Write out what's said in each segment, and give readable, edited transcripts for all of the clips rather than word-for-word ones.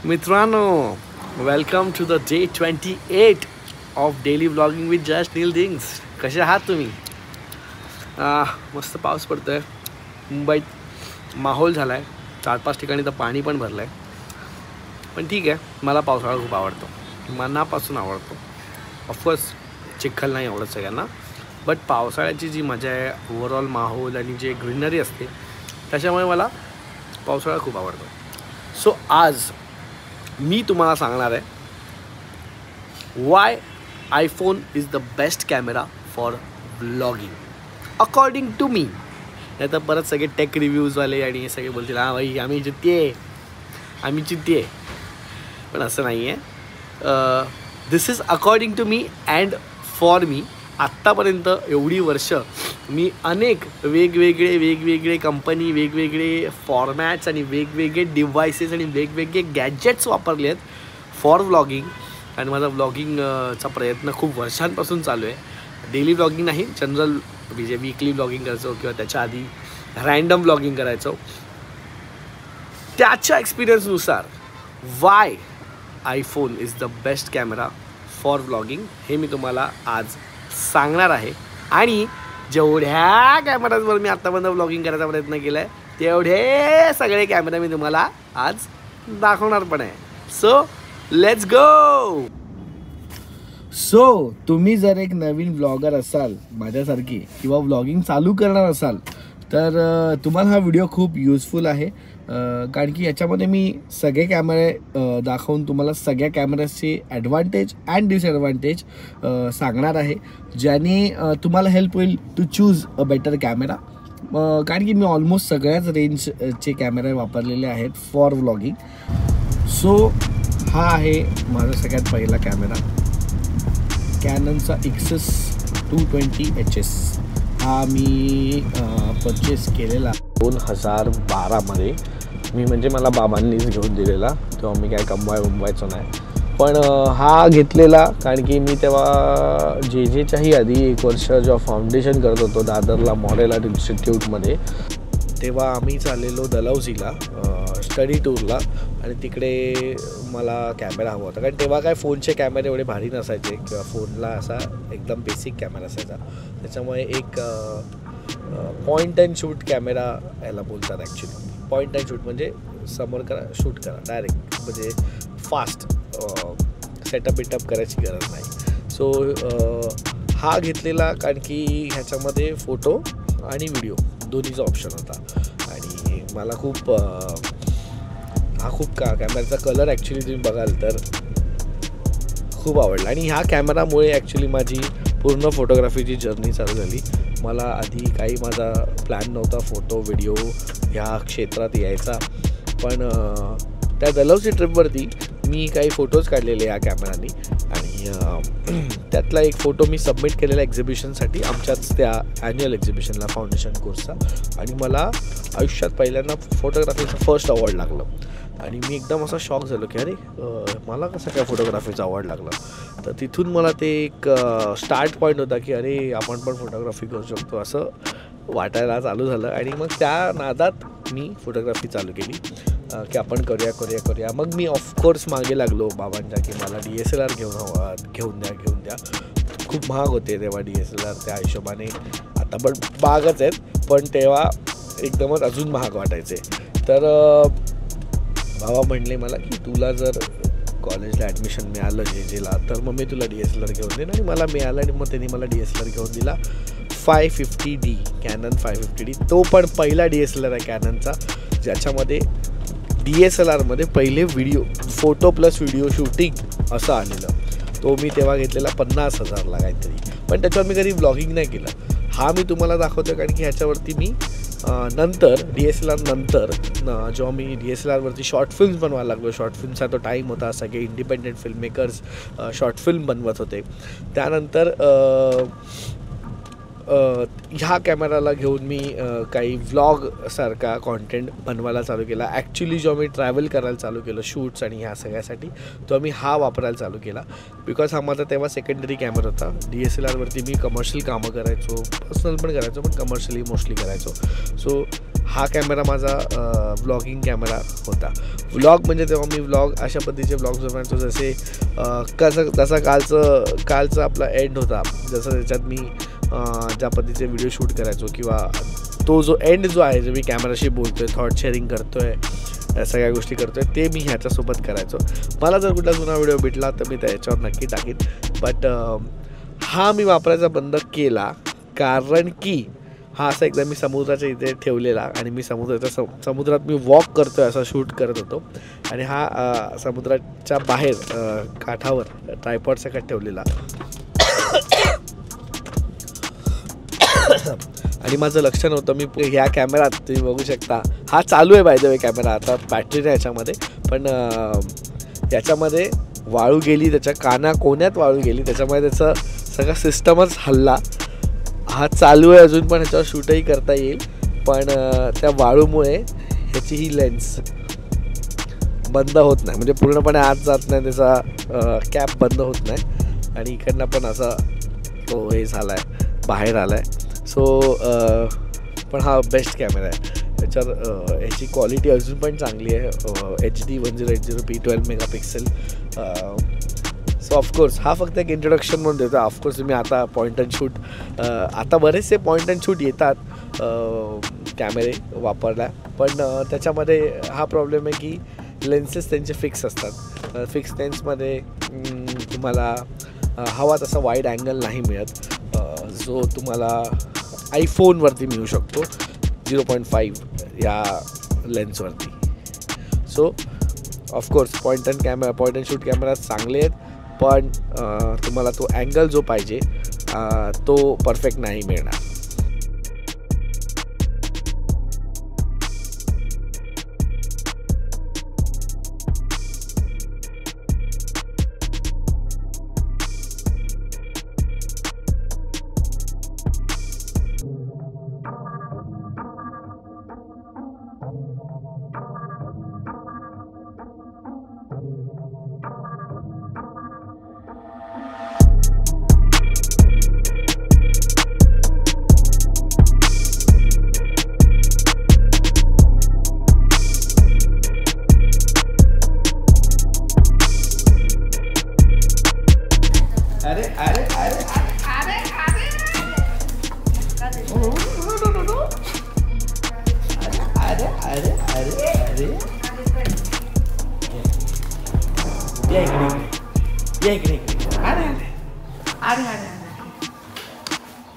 मित्रांनो, welcome to the day 28 of daily vlogging with just Neel things. कसे आहात तुम्ही? मस्त पाऊस पडतो आहे. मुंबईत माहोल झाला आहे. 4-5 ठिकाणी तर पाणी पण भरलं आहे. पण ठीक आहे, मला पावसाळा खूप आवडतो, मनापासून आवडतो. ऑफकोर्स चिखल नाही आवडत सगळ्यांना, बट पावसाळ्याची जी मजा आहे, ओव्हरऑल माहोल आणि जे ग्रीनरी असते, त्याच्यामुळे मला पावसाळा खूप आवडतो. सो आज मी तुम्हाला सांगणार आहे why iPhone is the best camera for vlogging according to me. नाही तर परत सगळे टेक रिव्ह्यूजवाले आणि सगळे बोलतील हां भाई आम्ही जितते. पण असं नाही आहे. This is according to me and for me. आत्तापर्यंत एवढी वर्ष मी अनेक वेगवेगळे कंपनी, वेगवेगळे फॉर्मॅट्स आणि वेगवेगळे डिव्हायसेस आणि वेगवेगळे गॅजेट्स वापरले आहेत फॉर व्लॉगिंग. आणि माझा व्लॉगिंगचा प्रयत्न खूप वर्षांपासून चालू आहे. डेली व्लॉगिंग नाही, जनरल म्हणजे वीकली व्लॉगिंग करायचो किंवा त्याच्या आधी रँडम व्लॉगिंग करायचो. त्याच्या एक्सपिरियन्सनुसार why iPhone is the best camera for vlogging हे मी तुम्हाला आज सांगणार आहे. आणि जेवढ्या कॅमेराजवर मी आत्तापर्यंत व्लॉगिंग करायचा प्रयत्न केला आहे तेवढे सगळे कॅमेरा मी तुम्हाला आज दाखवणार पण आहे. So let's go. सो तुम्ही जर एक नवीन व्लॉगर असाल माझ्यासारखी किंवा व्लॉगिंग चालू करणार असाल तर तुम्हाला हा व्हिडिओ खूप युजफुल आहे. कारण की याच्यामध्ये मी सगळे कॅमेरे दाखवून तुम्हाला सगळ्या कॅमेऱ्याचे ॲडव्हान्टेज अँड डिसॲडव्हान्टेज सांगणार आहे, ज्याने तुम्हाला हेल्प होईल to choose a better camera. कारण की मी ऑलमोस्ट सगळ्याच रेंजचे कॅमेरे वापरलेले आहेत फॉर व्लॉगिंग. सो हा आहे माझा सगळ्यात पहिला कॅमेरा, कॅननचा एक्सेस 220HS. हा मी परचेस केलेला 2012मध्ये. मी म्हणजे मला बाबांनीच घेऊन दिलेला, तेव्हा मी काय कमवायचो नाही. पण हा घेतलेला कारण की मी तेव्हा जेच्याही आधी 1 वर्ष जेव्हा फाउंडेशन करत होतो दादरला मॉडेल आर्ट इन्स्टिट्यूटमध्ये, तेव्हा आम्ही चाललेलो दलौजीला स्टडी टूरला. आणि तिकडे मला कॅमेरा हवा होता, कारण तेव्हा काय फोनचे कॅमेरे एवढे भारी नसायचे किंवा फोनला असा एकदम बेसिक कॅमेरा असायचा. त्याच्यामुळे एक पॉईंट अँड शूट कॅमेरा याला बोलतात ॲक्च्युली. पॉईंट अँड शूट म्हणजे समोर करा, शूट करा डायरेक्ट, म्हणजे फास्ट सेटअप बिटअप करायची गरज नाही. सो हा घेतलेला कारण की ह्याच्यामध्ये फोटो आणि व्हिडिओ दोन्हीचा ऑप्शन होता. आणि मला खूप कॅमेराचा कलर ॲक्च्युली तुम्ही बघाल तर खूप आवडला. आणि ह्या कॅमेरामुळे ॲक्च्युली माझी पूर्ण फोटोग्राफीची जर्नी चालू झाली. मला आधी काही माझा प्लॅन नव्हता फोटो व्हिडिओ ह्या क्षेत्रात यायचा, पण त्या दलौजी ट्रिपवरती मी काही फोटोज काढलेले या कॅमेरानी. आणि त्यातला एक फोटो मी सबमिट केलेला एक्झिबिशनसाठी, आमच्याच त्या ॲन्युअल एक्झिबिशनला फाउंडेशन कोर्सचा. आणि मला आयुष्यात पहिल्यांदा फोटोग्राफीचं फर्स्ट अवॉर्ड लागलं. आणि मी एकदम असा शॉक झालो की अरे मला कसं काय फोटोग्राफीचा अवॉर्ड लागला. तर तिथून मला ते एक स्टार्ट पॉईंट होता की अरे आपण पण फोटोग्राफी करू शकतो असं वाटायला चालू झालं. आणि मग त्या नादात मी फोटोग्राफी चालू केली की आपण करूया. मग मी ऑफकोर्स मागे लागलो बाबांच्या की मला DSLR घेऊन द्या. खूप महाग होते तेव्हा DSLR त्या हिशोबाने. आता पण महागच आहेत, पण तेव्हा एकदमच अजून महाग वाटायचे. तर बाबा म्हणले मला की तुला जर कॉलेजला ॲडमिशन मिळालं जेला तर मग मी तुला DSLR घेऊन देईन. आणि मला मिळालं आणि मग त्यांनी मला DSLR घेऊन दिला 550D, कॅनन 550D. तो पण पहिला DSLR आहे कॅननचा ज्याच्यामध्ये DSLRमध्ये पहिले फोटो प्लस व्हिडिओ शूटिंग असं आलेलं. तो मी तेव्हा घेतलेला 50,000ला काहीतरी. पण त्याच्यावर मी कधी व्लॉगिंग नाही केलं. हा मी तुम्हाला दाखवतो कारण की ह्याच्यावरती मी नंतर DSLR नंतर जेव्हा मी DSLRवरती शॉर्ट फिल्म्स बनवायला लागलो, शॉर्ट फिल्मचा तो टाईम होता, सगळे independent film makers short film बनवत होते. त्यानंतर ह्या कॅमेराला घेऊन मी काही व्लॉगसारखा कॉन्टेंट बनवायला चालू केला. ॲक्च्युली जेव्हा मी ट्रॅव्हल करायला चालू केलं शूट्स आणि ह्या सगळ्यासाठी, तेव्हा मी हा वापरायला चालू केला. बिकॉज हा माझा तेव्हा सेकंडरी कॅमेरा होता. DSLRवरती मी कमर्शियल कामं करायचो, पर्सनल पण करायचो, पण कमर्शियली मोस्टली करायचो. सो हा कॅमेरा माझा व्लॉगिंग कॅमेरा होता. व्लॉग म्हणजे तेव्हा मी व्लॉग अशा पद्धतीचे व्लॉग्स बनवायचो जसे जसा कालचा आपला एंड होता, जसं त्याच्यात मी ज्या पद्धतीचे व्हिडिओ शूट करायचो किंवा तो जो एंड जो आहे, जो मी कॅमेराशी बोलतो आहे, थॉट शेअरिंग करतो आहे, सगळ्या गोष्टी करतो आहे, ते मी ह्याच्यासोबत करायचो. मला जर कुठला जुना व्हिडिओ भेटला तर मी त्याच्यावर नक्की टाकीन. बट हा मी वापरायचा बंद केला कारण की हा असा एकदा मी समुद्राच्या इथे ठेवलेला आणि मी समुद्रात मी वॉक करतो आहे, असा शूट करत होतो आणि हा समुद्राच्या बाहेर काठावर ट्रायपॉड सकट ठेवलेला आणि माझं लक्ष नव्हतं. मी ह्या कॅमेरात तुम्ही बघू शकता, हा चालू आहे बाय द वे कॅमेरा, आता बॅटरी नाही याच्यामध्ये, पण याच्यामध्ये वाळू गेली, त्याच्या कोण्यात वाळू गेली, त्याच्यामुळे त्याचं सगळा सिस्टमच हल्ला. हा चालू आहे अजून पण, ह्याच्यावर शूटही करता येईल, पण त्या वाळूमुळे ह्याची ही लेन्स बंद होत नाही, म्हणजे पूर्णपणे आत जात नाही, त्याचा कॅप बंद होत नाही आणि इकडनं पण असा तो हे झाला आहे, बाहेर आला आहे. सो पण हा बेस्ट कॅमेरा आहे. त्याच्यावर ह्याची क्वालिटी अजून पण चांगली आहे, HD 1080p 12 megapixel. So of course हा फक्त एक इंट्रोडक्शन म्हणून देतो. ऑफकोर्स तुम्ही आता पॉईंट अँड शूट, आता बरेचसे पॉईंट अँड शूट येतात कॅमेरे वापरला, पण त्याच्यामध्ये हा प्रॉब्लेम आहे की लेन्सेस त्यांचे फिक्स असतात. फिक्स लेन्समध्ये तुम्हाला हवा तसा वाईड अँगल नाही मिळत, जो तुम्हाला आयफोनवरती मिळू शकतो 0.5 या लेन्सवरती. So of course point and shoot camera चांगले आहेत, पण तुम्हाला तो अँगल जो पाहिजे तो परफेक्ट नाही मिळणार.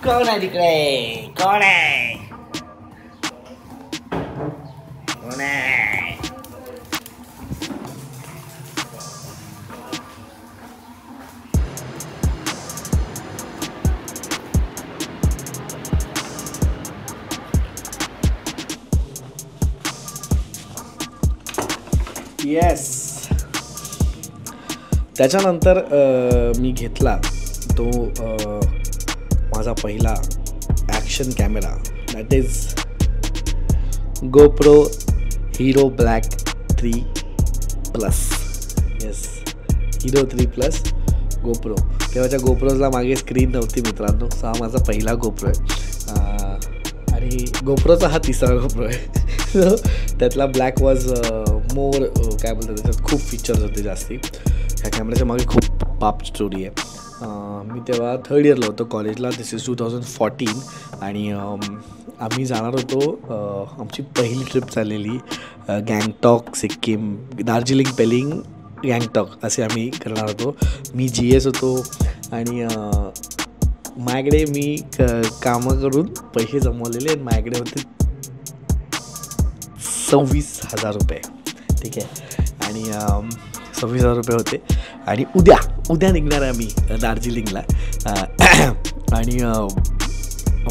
कोण आहे तिकडे? कोण आहे? कोण आहे? येस. त्याच्यानंतर मी घेतला तो माझा पहिला action camera, that is GoPro Hero Black 3 Plus. Yes, Hero 3 Plus GoPro. तेव्हाच्या GoProला मागे स्क्रीन नव्हती मित्रांनो. हा माझा पहिला GoPro आहे आणि GoProचा हा तिसरा GoPro आहे. त्यातला ब्लॅक वॉज मोर, काय बोलतात, त्याच्यात खूप फीचर्स होते जास्ती. ह्या कॅमेऱ्याच्या मागे खूप पाप स्टोरी आहे. मी तेव्हा 3rd इयरला होतो कॉलेजला. दिस इज 2014 आणि आम्ही जाणार होतो, आमची पहिली ट्रिप चाललेली गँगटॉक, सिक्कीम, दार्जिलिंग, पेलिंग, गँगटॉक असे आम्ही करणार होतो. मी GS होतो आणि माझ्याकडे मी कामं करून पैसे जमवलेले आणि माझ्याकडे होते 26,000 रुपये. ठीक आहे, आणि 26,000 रुपये होते आणि उद्या निघणार आहे आम्ही दार्जिलिंगला. आणि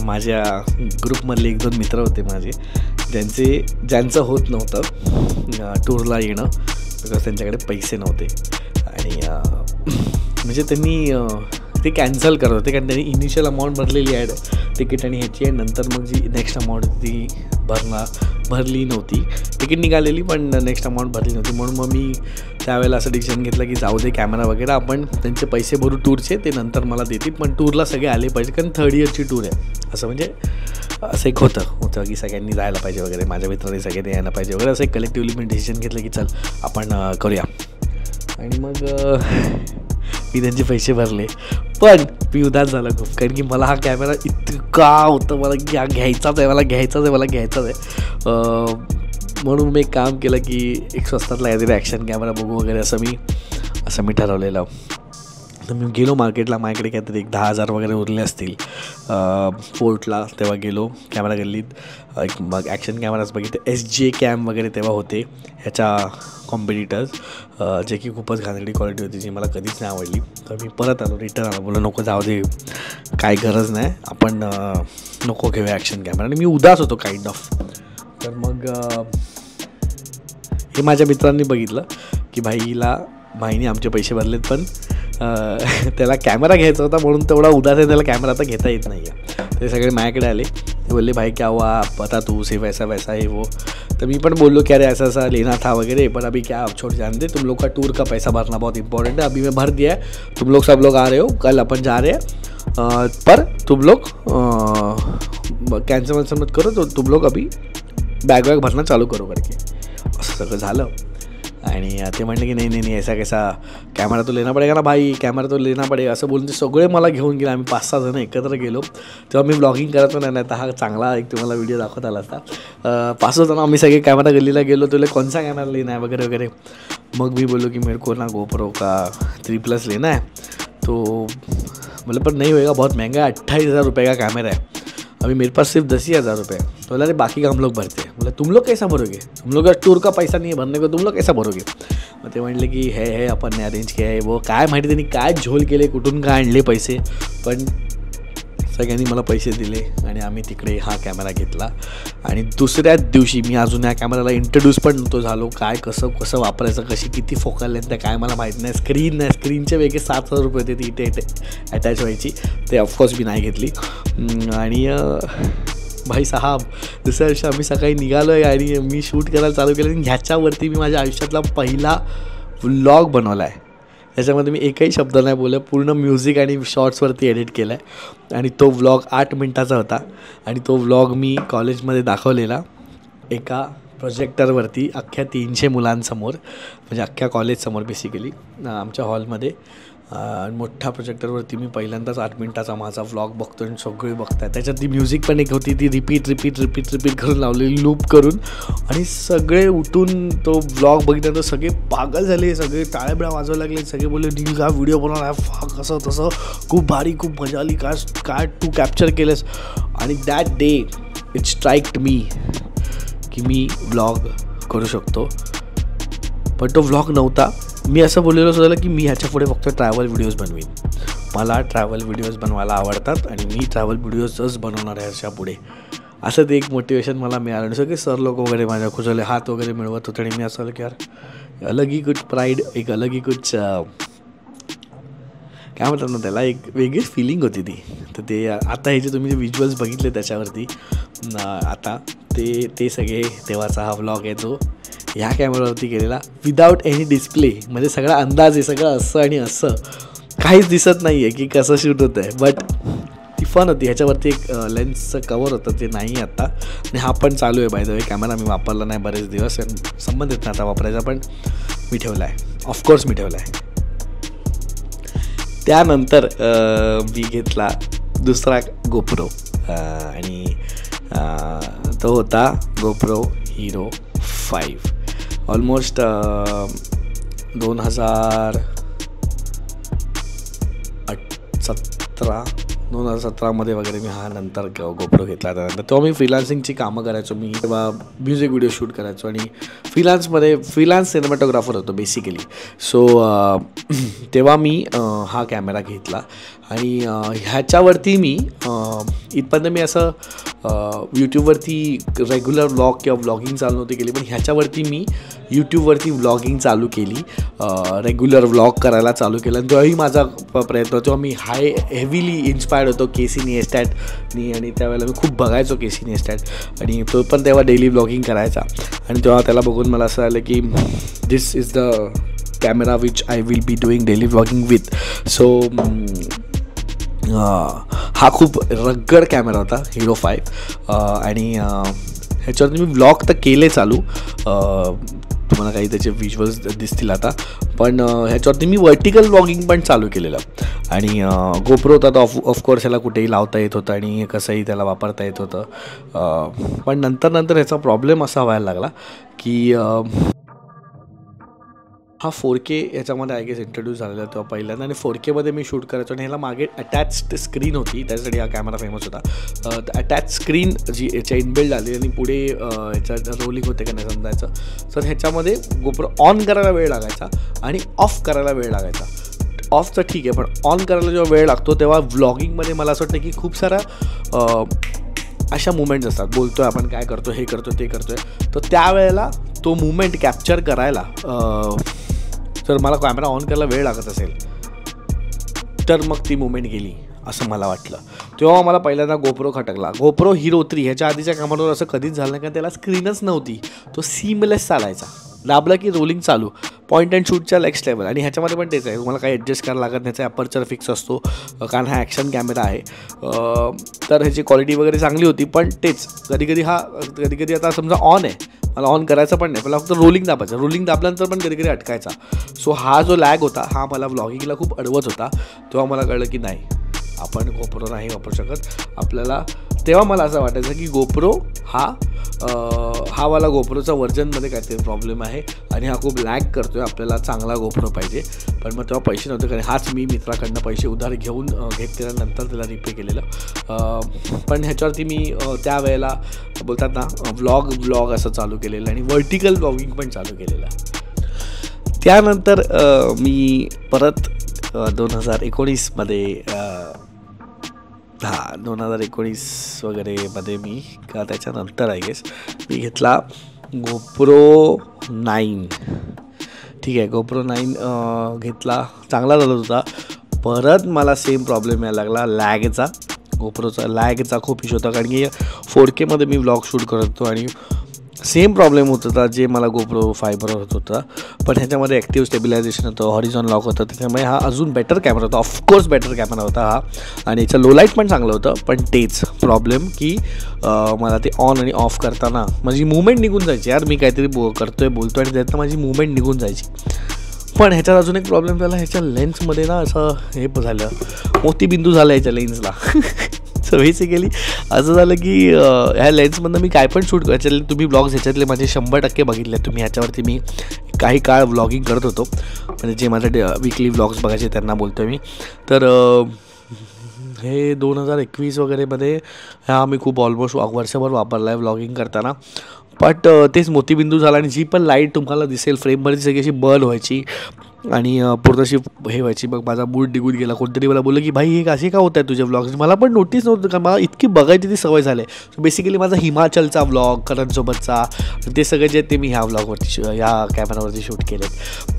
माझ्या ग्रुपमधले 1-2 मित्र होते माझे, ज्यांचं होत नव्हतं टूरला येणं, बिकॉज त्यांच्याकडे पैसे नव्हते. आणि म्हणजे ते कॅन्सल करत होते, कारण त्यांनी इनिशियल अमाऊंट भरलेली आहे तिकीट आणि ह्याची आहे. नंतर मग जी नेक्स्ट अमाऊंट ती भरली नव्हती. तिकीट निघालेली पण नेक्स्ट अमाऊंट भरली नव्हती. म्हणून मग मी त्यावेळेला असं डिसिजन घेतलं की जाऊ दे, कॅमेरा वगैरे आपण त्यांचे पैसे भरू टूरचे, ते नंतर मला देतील, पण टूरला सगळे आले पाहिजे, कारण 3rd इयरची टूर आहे. असं म्हणजे असं एक होतं की सगळ्यांनी जायला पाहिजे वगैरे, माझ्या मित्रांनी सगळ्यांनी यायला पाहिजे वगैरे, असं एक कलेक्टिव्हली मी डिसिजन घेतलं की चल आपण करूया. आणि मग मी त्यांचे पैसे भरले. पण मी उदास झाला खूप, कारण की मला हा कॅमेरा इतका होतं मला की हा घ्यायचाच आहे. म्हणून मी एक काम केलं की एक स्वस्तातला काहीतरी ॲक्शन कॅमेरा बघू वगैरे असं मी ठरवलेलं. तर मी गेलो मार्केटला, माझ्याकडे काहीतरी एक 10,000 वगैरे उरले असतील. फोर्टला तेव्हा गेलो कॅमेरा गल्लीत, एक मग ॲक्शन कॅमेराज बघितले. SJ कॅम वगैरे तेव्हा होते ह्याच्या कॉम्पिटिटर्स, जे की खूपच घाणेरडी क्वालिटी होती, जी मला कधीच नाही आवडली. तर मी परत आलो, रिटर्न आलो, बोललो नको जाऊ दे, काय गरज नाही, आपण नको घेऊया ॲक्शन कॅमेरा. आणि मी उदास होतो काइंड ऑफ. तर मग हे माझ्या मित्रांनी बघितलं की भाईने आमचे पैसे भरलेत, पण त्याला कॅमेरा घ्यायचा होता म्हणून तेवढा उदास आहे, त्याला कॅमेरा आता घेता येत नाही आहे. ते सगळे माझ्याकडे आले, ते बोलले भाई क्या हुआ, पता तू से वैसा है वो. तर मी पण बोललो की अरे ऐसा लेना था वगैरह, पर अभी क्या छोड़ जानते, तुम लोग का टूर का पैसा भरना बहुत इंपॉर्टेंट है, अभी मैं भर दिया है, तुम लोग सब लोग आ रहे हो, कल अपन जा रहे हैं, पर तुम लोग कैंसिल मत करो, तो तुम लोग अभी बॅग भरणं चालू करो करके. असं सगळं झालं. आणि ते म्हणले की नाही ऐसा कैसा, कॅमेरा तो लेना पडेगा ना भाई, कॅमेरा तो लेना पडेगा, असं बोलून ते सगळे मला घेऊन गेले. आम्ही 5-6 जण एकत्र गेलो. तेव्हा मी ब्लॉगिंग करायचो नाही तर हा चांगला एक तुम्हाला व्हिडिओ दाखवत आला असता. 5 जण आम्ही सगळे कॅमेरा गल्लीला गेलो. तुला कोणसा कॅमेरा लेना है वगैरे वगैरे. मग मी बोललो की मेरे को ना GoPro का 3+ लेना है. तो मतलब पर नहीं होएगा, बहुत महंगा है, 28,000 रुपये का कैमरा है, अभी मेरे पास सिर्फ 10,000 रुपये है. तो बोला बाकी का हम लोग भरते हैं. बोला तुम लोग कैसा भरोगे, तुम लोग का टूर का पैसा नहीं है भरने को, तुम लोग कैसा भरोगे. मग ते म्हणले की हे आपण अरेंज केलं आहे. वो काय माहिती त्यांनी काय झोल केले, कुठून काय आणले पैसे, पण सगळ्यांनी मला पैसे दिले आणि आम्ही तिकडे हा कॅमेरा घेतला. आणि दुसऱ्याच दिवशी मी अजून या कॅमेराला इंट्रोड्यूस पण नव्हतो झालो. काय कसं वापरायचं, कशी किती फोकल लेंथ आहे काय मला माहीत नाही. स्क्रीनचे वेगळे 7,000 रुपये होते ती इथे अटॅच व्हायची, ते ऑफकोर्स मी नाही घेतली. आणि भाई साहब दुसऱ्या दिवशी आम्ही सकाळी निघालो आहे आणि मी शूट करायला चालू केलं. आणि ह्याच्यावरती मी माझ्या आयुष्यातला पहिला व्लॉग बनवला आहे. त्याच्यामध्ये मी एकही शब्द नाही बोलला, पूर्ण म्युझिक आणि शॉर्ट्सवरती एडिट केला आहे. आणि तो व्लॉग 8 मिनटाचा होता. आणि तो व्लॉग मी कॉलेजमध्ये दाखवलेला एका प्रोजेक्टरवरती अख्ख्या 300 मुलांसमोर, म्हणजे अख्ख्या कॉलेजसमोर बेसिकली आमच्या हॉलमध्ये मोठ्या प्रोजेक्टरवरती मी पहिल्यांदाच 8 मिनटाचा माझा व्लॉग बघतो आणि सगळे बघताय. त्याच्यात ती म्युझिक पण एक होती, ती रिपीट करून लावलेली लूप करून. आणि सगळे उठून तो व्लॉग बघितल्यानंतर सगळे पागल झाले, सगळे टाळ्या वाजवायला लागले. सगळे बोलले नील का व्हिडिओ बनवला आहे, कसं तसं, खूप भारी, खूप मजा आली, काय तू कॅप्चर केलंस. आणि दॅट डे इट स्ट्राईक्ड मी की मी व्लॉग करू शकतो. पण तो व्लॉग नव्हता. मी असं बोललेलो सुद्धा की मी ह्याच्या पुढे फक्त ट्रॅव्हल व्हिडिओज बनवीन. मला ट्रॅव्हल व्हिडिओज बनवायला आवडतात आणि मी ट्रॅव्हल व्हिडिओजच बनवणार आहे ह्याच्या पुढे. असं ते एक मोटिवेशन मला मिळालं. सगळे सर लोक वगैरे माझ्या खुशाले हात वगैरे मिळवत होते. आणि मी असं की यार अलग ही कुछ प्राईड, एक अलग ही कुछ काय म्हणतात ना त्याला, एक वेगळीच फिलिंग होती ती. तर ते आता हे जे तुम्ही जे व्हिज्युअल्स बघितले त्याच्यावरती आता ते सगळे तेव्हाचा हा व्लॉग आहे जो ह्या कॅमेरावरती केलेला, विदाऊट एनी डिस्प्ले. म्हणजे सगळा अंदाज आहे, सगळं असं आणि असं काहीच दिसत नाही आहे की कसं शूट होतं आहे. बट ती फन होती. ह्याच्यावरती एक लेन्सचं कवर होतं, ते नाही आता. आणि हा पण चालू आहे बाय द वे. कॅमेरा मी वापरला नाही बरेच दिवस, संबंध येत नाही आता वापरायचा, पण मी ठेवला आहे, ऑफकोर्स मी ठेवला आहे. त्यानंतर मी घेतला दुसरा GoPro आणि तो होता GoPro Hero 5. ऑलमोस्ट 2017मध्ये वगैरे मी हा नंतर GoPro घेतला. त्यानंतर तेव्हा मी फ्रीलान्सिंगची कामं करायचो. मी तेव्हा म्युझिक व्हिडिओ शूट करायचो आणि फ्रीलान्स सिनेमॅटोग्राफर होतो बेसिकली. सो तेव्हा मी हा कॅमेरा घेतला. आणि ह्याच्यावरती मी इथपर्यंत मी असं यूट्यूबवरती रेग्युलर व्लॉग किंवा व्लॉगिंग चालू नव्हती केली, पण ह्याच्यावरती मी यूट्यूबवरती व्लॉगिंग चालू केली, रेग्युलर व्लॉग करायला चालू केलं. आणि तेव्हाही माझा प्रयत्न, तेव्हा मी हेवीली इन्स्पायर्ड होतो केसी नेस्टॅटनी. आणि त्यावेळेला मी खूप बघायचो केसी नेस्टॅट, आणि तो पण तेव्हा डेली व्लॉगिंग करायचा. आणि तेव्हा त्याला बघून मला असं आलं की this is the camera which I will be doing daily vlogging with. So हा खूप रग्गड कॅमेरा होता हीरो 5 आणि ह्याच्यावरती मी व्लॉग तर केले चालू, तुम्हाला काही त्याचे व्हिज्युअल्स दिसतील आता, पण ह्याच्यावरती मी व्हर्टिकल व्लॉगिंग पण चालू केलेलं. आणि गोप्रो होता तर ऑफकोर्स ह्याला कुठेही लावता येत होतं आणि कसंही त्याला वापरता येत होतं. पण नंतर ह्याचा प्रॉब्लेम असा व्हायला लागला की हा 4K याच्यामध्ये आय गेस इंट्रोड्यूस झालेला तेव्हा पहिल्यांदा, आणि 4Kमध्ये मी शूट करायचो आणि ह्याला मागे अटॅच्ड स्क्रीन होती, त्यासाठी हा कॅमेरा फेमस होता. अटॅच स्क्रीन जी याच्या इनबिल्ड आली आणि पुढे ह्याच्यात रोलिंग होते का नाही समजायचं. तर ह्याच्यामध्ये गोप्रो ऑन करायला वेळ लागायचा आणि ऑफ करायला वेळ लागायचा. ऑफ तर ठीक आहे, पण ऑन करायला जेव्हा वेळ लागतो तेव्हा व्लॉगिंगमध्ये मला असं वाटतं की खूप साऱ्या अशा मुवमेंट्स असतात, बोलतो आहे आपण, काय करतो, हे करतो, ते करतो आहे, तर त्यावेळेला तो मुवमेंट कॅप्चर करायला जर मला कॅमेरा ऑन करायला वेळ लागत असेल तर मग ती मुवमेंट गेली असं मला वाटलं. तेव्हा मला पहिल्यांदा गोप्रो खटकला. गोप्रो हीरो 3 ह्याच्या आधीच्या कॅमेरावर असं कधीच झालं नाही, कारण त्याला स्क्रीनच नव्हती, तो सीमलेस चालायचा, दाबलं की रोलिंग चालू, पॉईंट अँड शूटच्या नेक्स्ट लेवल. आणि ह्याच्यामध्ये पण तेच आहे, तुम्हाला काही ॲडजस्ट करायला लागत नाही, ह्याचा अपर्चर फिक्स असतो कारण हा ॲक्शन कॅमेरा आहे. तर ह्याची क्वालिटी वगैरे चांगली होती, पण तेच कधी आता समजा ऑन आहे, मला ऑन करायचं पण नाही, मला फक्त रोलिंग दाबायचं, रोलिंग दाबल्यानंतर पण कधी अटकायचा. सो हा जो लॅग होता हा मला व्लॉगिंगला खूप अडवत होता. तेव्हा मला कळलं की नाही, आपण गोप्रो नाही वापरू शकत आपल्याला. तेव्हा मला असं वाटायचं की गोप्रो हा वाला गोप्रोचा व्हर्जनमध्ये काहीतरी प्रॉब्लेम आहे आणि हा खूप लॅग करतो आहे, आपल्याला चांगला गोप्रो पाहिजे. पण मग तेव्हा पैसे नव्हते, कारण हाच मी मित्राकडनं पैसे उधार घेतल्यानंतर त्याला रिपे केलेलं. पण ह्याच्यावरती मी त्यावेळेला बोलतात ना व्लॉग असं चालू केलेलं आणि व्हर्टिकल व्लॉगिंग पण चालू केलेलं. त्यानंतर मी परत 2019मध्ये 2019 वगैरेमध्ये मी का त्याच्यानंतर आय गेस मी घेतला गोप्रो 9. ठीक आहे, गोप्रो 9 घेतला, चांगला चालत होता. परत मला सेम प्रॉब्लेम यायला लागला लॅगचा, गोप्रोचा लॅगचा खूप इश्यू होता, कारण की 4Kमध्ये मी व्लॉग शूट करत होतो आणि सेम प्रॉब्लेम होत होता जे मला गोप्रो 5 बरोबर होत होता. पण ह्याच्यामध्ये ॲक्टिव्ह स्टेबिलायझेशन होतं, हॉरिझॉन लॉक होतं, त्याच्यामुळे हा अजून बेटर कॅमेरा होता, ऑफकोर्स बेटर कॅमेरा होता हा. आणि याचं लो लाईट पण चांगलं होतं, पण तेच प्रॉब्लेम की मला ते ऑन आणि ऑफ करताना माझी मूवमेंट निघून जायची. यार मी काहीतरी बोलतो आणि त्यातनं माझी मूवमेंट निघून जायची. पण ह्याच्यात अजून एक प्रॉब्लेम झाला, ह्याच्या लेन्समध्ये ना असं हे झालं, मोतीबिंदू झाला ह्याच्या लेन्सला. सो बेसिकली असं झालं की ह्या लेन्समधनं मी काय पण शूट करायचे, तुम्ही ब्लॉग्स ह्याच्यातले माझे 100% बघितले तुम्ही. ह्याच्यावरती मी काही काळ व्लॉगिंग करत होतो, म्हणजे जे माझे वीकली व्लॉग्स बघायचे त्यांना बोलतो मी. तर हे 2021 वगैरेमध्ये हा मी खूप ऑलमोस्ट वर्षभर वापरला आहे व्लॉगिंग करताना. बट तेच मोतीबिंदू झाला आणि जी पण लाईट तुम्हाला दिसेल फ्रेममध्ये सगळी अशी बर्न व्हायची आणि पूर्ण अशी हे व्हायची. मग माझा मूड निघून गेला. कोणतरी मला बोललं की भाई हे असे का होत आहे तुझे व्लॉग्स. मला पण नोटीस नव्हतं, कारण मला इतकी बघायची ती सवय झाली. सो बेसिकली माझा हिमाचलचा व्लॉग करणसोबतचा ते सगळे जे ते मी ह्या व्लॉगवरती ह्या कॅमेरावरती शूट केलेत.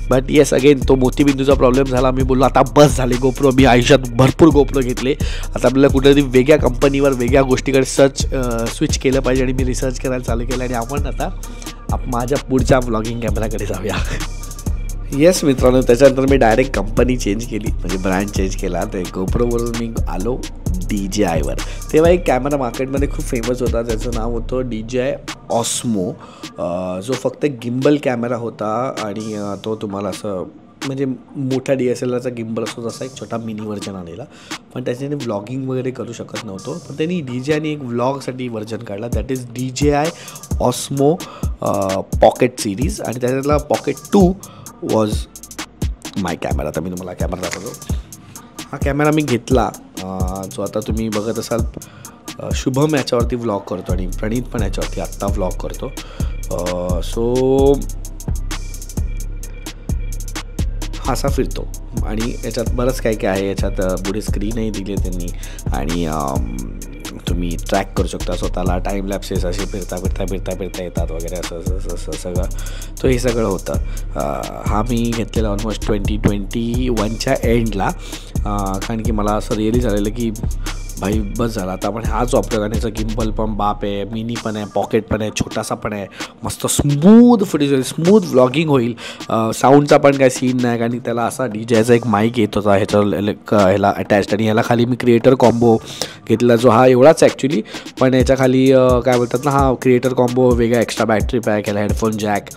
बट येस अगेन तो मोतीबिंदूचा प्रॉब्लेम झाला. मी बोललो आता बस झाले गोप्रो. मी आयुष्यात भरपूर गोप्रो घेतले, आता आपल्याला कुठेतरी वेगळ्या कंपनीवर वेगळ्या गोष्टीकडे स्विच केलं पाहिजे. आणि मी रिसर्च करायला चालू केलं आणि आपण आता माझ्या पुढच्या व्लॉगिंग कॅमेराकडे जाऊया. येस मित्रांनो, त्याच्यानंतर मी डायरेक्ट कंपनी चेंज केली, म्हणजे ब्रँड चेंज केला. ते गोप्रोवरून मी आलो DJIवर. तेव्हा एक कॅमेरा मार्केटमध्ये खूप फेमस होता, त्याचं नाव होतं DJI Osmo, जो फक्त गिम्बल कॅमेरा होता आणि तो तुम्हाला असं म्हणजे मोठ्या DSLRचा गिम्बल असतो तसा एक छोटा मिनी व्हर्जन आलेला. पण त्याच्याने व्लॉगिंग वगैरे करू शकत नव्हतो. पण त्यांनी DJIने एक व्लॉगसाठी व्हर्जन काढला, that is DJI Osmo pocket series. आणि त्याच्यातला पॉकेट 2 वॉज माय कॅमेरा. आता मी तुम्हाला कॅमेरा दाखवतो. हा कॅमेरा मी घेतला, जो आता तुम्ही बघत असाल शुभम याच्यावरती व्लॉग करतो आणि प्रणीत पण याच्यावरती आत्ता व्लॉग करतो. सो हा असा फिरतो आणि याच्यात बरंच काय काय आहे. याच्यात पुढे स्क्रीनही दिली आहे त्यांनी आणि तुम्ही ट्रॅक करू शकता स्वतःला. टाईम लॅप्सेस असे फिरता येतात वगैरे असं सगळं. तो हे सगळं होतं. हा मी घेतलेला ऑलमोस्ट 2021च्या एंडला, कारण की मला असं रिअली झालेलं की भाई बस झाला. आता आपण हाच वापरतो आणि याचा गिम्बल पण बाप आहे, मिनी पण आहे, पॉकेट पण आहे, छोटासा पण आहे, मस्त स्मूथ फुटेज होईल, स्मूथ व्लॉगिंग होईल. साऊंडचा पण काय सीन नाही, कारण त्याला असा डीजेचा एक माईक येत होता ह्याला अटॅच्ड, आणि ह्याला खाली मी क्रिएटर कॉम्बो घेतला जो हा एवढाच ॲक्च्युली, पण याच्या खाली काय बोलतात ना, हा क्रिएटर कॉम्बो वेगळा, एक्स्ट्रा बॅटरी पॅक, याला हेडफोन जॅक,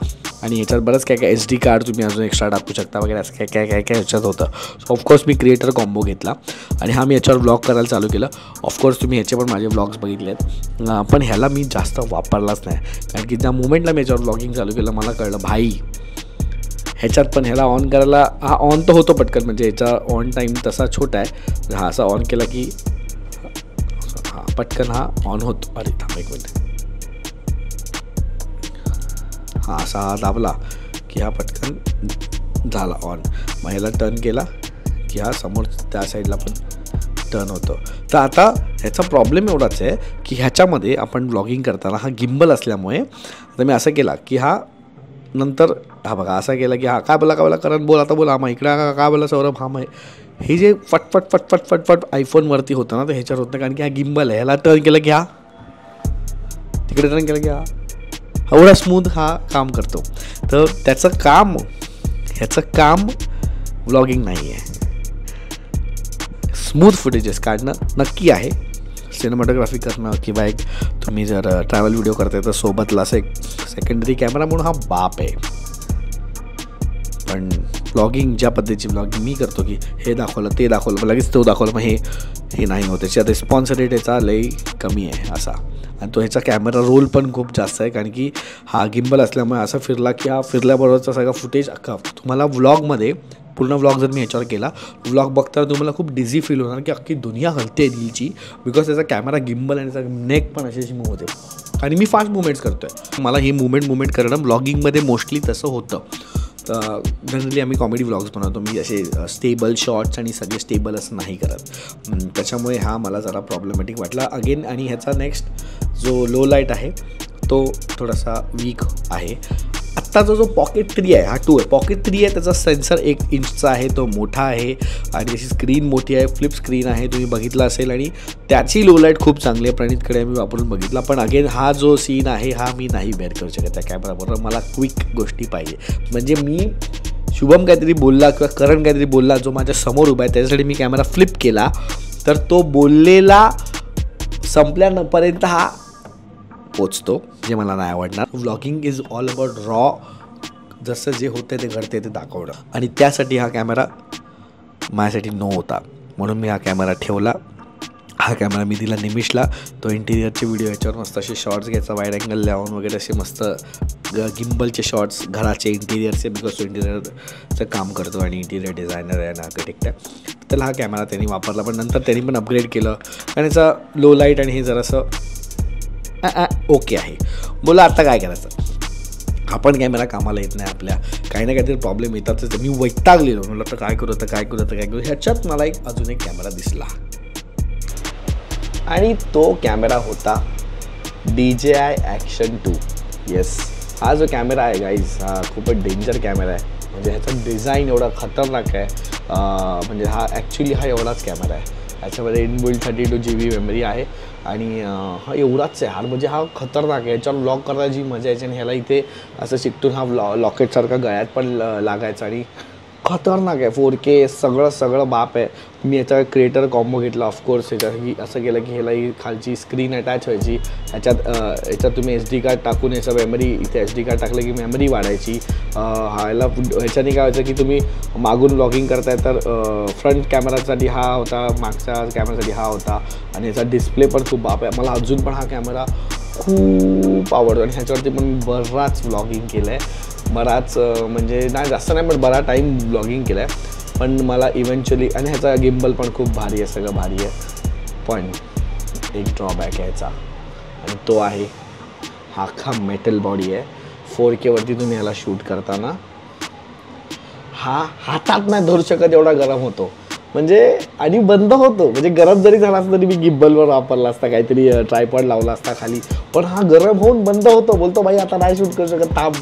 आणि याच्यात बरंच काय काय SD कार्ड तुम्ही अजून एक्स्ट्रा टाकू शकता वगैरे, असं काय काय काय काय ह्याच्यात होतं. सो ऑफकोर्स मी क्रिएटर कॉम्बो घेतला आणि हा मी याच्यावर ब्लॉग करायला चालू केलं. ऑफकोर्स तुम्ही ह्याचे पण माझे ब्लॉग्स बघितले आहेत, पण ह्याला मी जास्त वापरलाच नाही, कारण की ज्या मोमेंटला मी याच्यावर ब्लॉगिंग चालू केलं मला कळलं भाई ह्याच्यात पण ह्याला ऑन करायला, हा ऑन तर होतो पटकन, म्हणजे याचा ऑन टाईम तसा छोटा आहे, हा असा ऑन केला की हा पटकन हा ऑन होतो. अरे थांब एक मिनिट, हा असा हा दाबला की हा पटकन झाला ऑन. मग ह्याला टर्न केला की हा समोर त्या साईडला पण टर्न होतो. तर आता ह्याचा प्रॉब्लेम एवढाच आहे की ह्याच्यामध्ये आपण ब्लॉगिंग करताना हा गिम्बल असल्यामुळे आता मी असं केला की हा नंतर हा बघा असा केला की हा काय बोला करण बोल आता बोला, मग इकडे काय बोला सौरभ, हा मग हे जे फटफट आयफोनवरती होतं ना, तर ह्याच्यावर होतं, कारण की हा गिम्बल आहे. ह्याला टर्न केलं की हा तिकडे टर्न केलं की हा एवढा स्मूथ हा काम करतो. तर ह्याचं काम व्लॉगिंग नाही आहे, स्मूथ फुटेजेस काढणं नक्की आहे, सिनेमॅटोग्राफी करणं, किंवा एक तुम्ही जर ट्रॅव्हल व्हिडिओ करताय तर सोबतला असं एक सेकंडरी कॅमेरा म्हणून हा बाप आहे. पण व्लॉगिंग ज्या पद्धतीची व्लॉगिंग मी करतो की हे दाखवलं ते दाखवलं लगेच तो दाखवलं, मग हे नाही होत. त्याच्यात रिस्पॉन्स रेट याचा लई कमी आहे असा, आणि तो ह्याचा कॅमेरा रोल पण खूप जास्त आहे, कारण की हा गिम्बल असल्यामुळे असं फिरला की हा फिरल्याबरोबरचा सगळा फुटेज अख्खा तुम्हाला व्लॉगमध्ये, पूर्ण व्लॉग जर मी ह्याच्यावर केला, व्लॉग बघताना तुम्हाला खूप डिझी फील होणार की अख्खी दुनिया हलते दिलची, बिकॉज त्याचा कॅमेरा गिम्बल आणि त्याचा नेक पण अशी मूव होते, आणि मी फास्ट मुवमेंट्स करतो आहे. मला ही मुवमेंट करणं ब्लॉगिंगमध्ये मोस्टली तसं होतं. तर जनरली आम्ही कॉमेडी व्लॉग्स बनवतो, मी असे स्टेबल शॉर्ट्स आणि सगळे स्टेबल असं नाही करत, त्याच्यामुळे हा मला जरा प्रॉब्लेमॅटिक वाटला अगेन. आणि ह्याचा नेक्स्ट जो लो लाईट आहे तो थोडासा वीक आहे. आत्ताचा जो पॉकेट 3 आहे, हा 2 आहे, पॉकेट 3 आहे, त्याचा सेन्सर 1 इंचचा आहे, तो मोठा आहे, आणि त्याची स्क्रीन मोठी आहे, फ्लिप स्क्रीन आहे, तुम्ही बघितला असेल, आणि त्याची लो लाईट खूप चांगली आहे. प्रणितकडे मी वापरून बघितला, पण अगेन हा जो सीन आहे हा मी नाही बेअर करू शकत त्या कॅमेराबरोबर. मला क्विक गोष्टी पाहिजे, म्हणजे मी शुभम काहीतरी बोलला किंवा करण काहीतरी बोलला जो माझ्या समोर उभा आहे, त्याच्यासाठी मी कॅमेरा फ्लिप केला तर तो बोललेला संपल्यापर्यंत हा पोचतो, जे मला नाही आवडणार. Vlogging is all about raw, जसं जे होतं ते घडते ते दाखवणं, आणि त्यासाठी हा कॅमेरा माझ्यासाठी नो होता, म्हणून मी हा कॅमेरा ठेवला. हा कॅमेरा मी दिला निमिषला, तो इंटिरियरचे व्हिडिओ याच्यावर मस्त असे शॉर्ट्स घ्यायचा, वाईड अँगल लावून वगैरे असे मस्त गिम्बलचे शॉर्ट्स, घराचे इंटिरियरचे, बिकॉज तो इंटिरियरचं काम करतो आणि इंटिरियर डिझायनर आहे आणि आर्किटेक्ट आहे. त्याला हा कॅमेरा त्यांनी वापरला, पण नंतर त्यांनी पण अपग्रेड केलं, आणि याचा लो लाईट आणि हे जरासं ओके आहे. बोला आता काय करायचं, आपण कॅमेरा कामाला येत नाही, आपल्या काही ना काहीतरी प्रॉब्लेम येतातच. मी वैतागलेलो, म्हणलं तर काय करू ह्याच्यात मला अजून एक कॅमेरा दिसला, आणि तो कॅमेरा होता DJI Action 2. येस, हा जो कॅमेरा आहे गाईज, हा खूपच डेंजर कॅमेरा आहे, म्हणजे ह्याचा डिझाईन एवढा खतरनाक आहे, म्हणजे हा ॲक्च्युली हा एवढाच कॅमेरा आहे, याच्यामध्ये इनबिल्ट 32 GB मेमरी आहे, आणि हा एवढाच आहे. म्हणजे हा खतरनाक आहे, याच्यावर व्लॉग करायला जी मजा यायची, आणि ह्याला इथे असं चिकटून हा लॉकेटसारखा गळ्यात पण लागायचा, आणि खतरनाक आहे. 4K सगळं बाप आहे. मी याचा क्रिएटर कॉम्बो घेतला ऑफकोर्स, ह्याच्यासाठी असं केलं की ह्याला ही खालची स्क्रीन अटॅच व्हायची, याच्यात तुम्ही SD कार्ड टाकून याचं मेमरी, इथे SD कार्ड टाकलं की मेमरी वाढायची. ह्याच्याने काय व्हायचं की तुम्ही मागून ब्लॉगिंग करताय तर फ्रंट कॅमेरासाठी हा होता, मागच्या कॅमेरासाठी हा होता, आणि याचा डिस्प्ले पण खूप बाप आहे. मला अजून पण हा कॅमेरा खूप आवडतो, आणि ह्याच्यावरती पण बराच ब्लॉगिंग केलं आहे, बराच म्हणजे नाही जास्त नाही पण बरा टाईम ब्लॉगिंग केलं आहे. पण मला इव्हेंच्युअली, आणि ह्याचा गिम्बल पण खूप भारी आहे, सगळं भारी आहे, पण एक ड्रॉबॅक आहे ह्याचा, आणि तो आहे हा अख्खा मेटल बॉडी आहे. 4K वरती तुम्ही ह्याला शूट करताना हा हातात नाही धरू शकत, एवढा गरम होतो, म्हणजे आणि बंद होतो, म्हणजे गरम जरी झाला असता तरी मी गिम्बलवर वापरला असता, काहीतरी ट्रायपॉड लावला असता खाली, पण हा गरम होऊन बंद होतो. बोलतो भाई आता नाही शूट करू शकत, ताप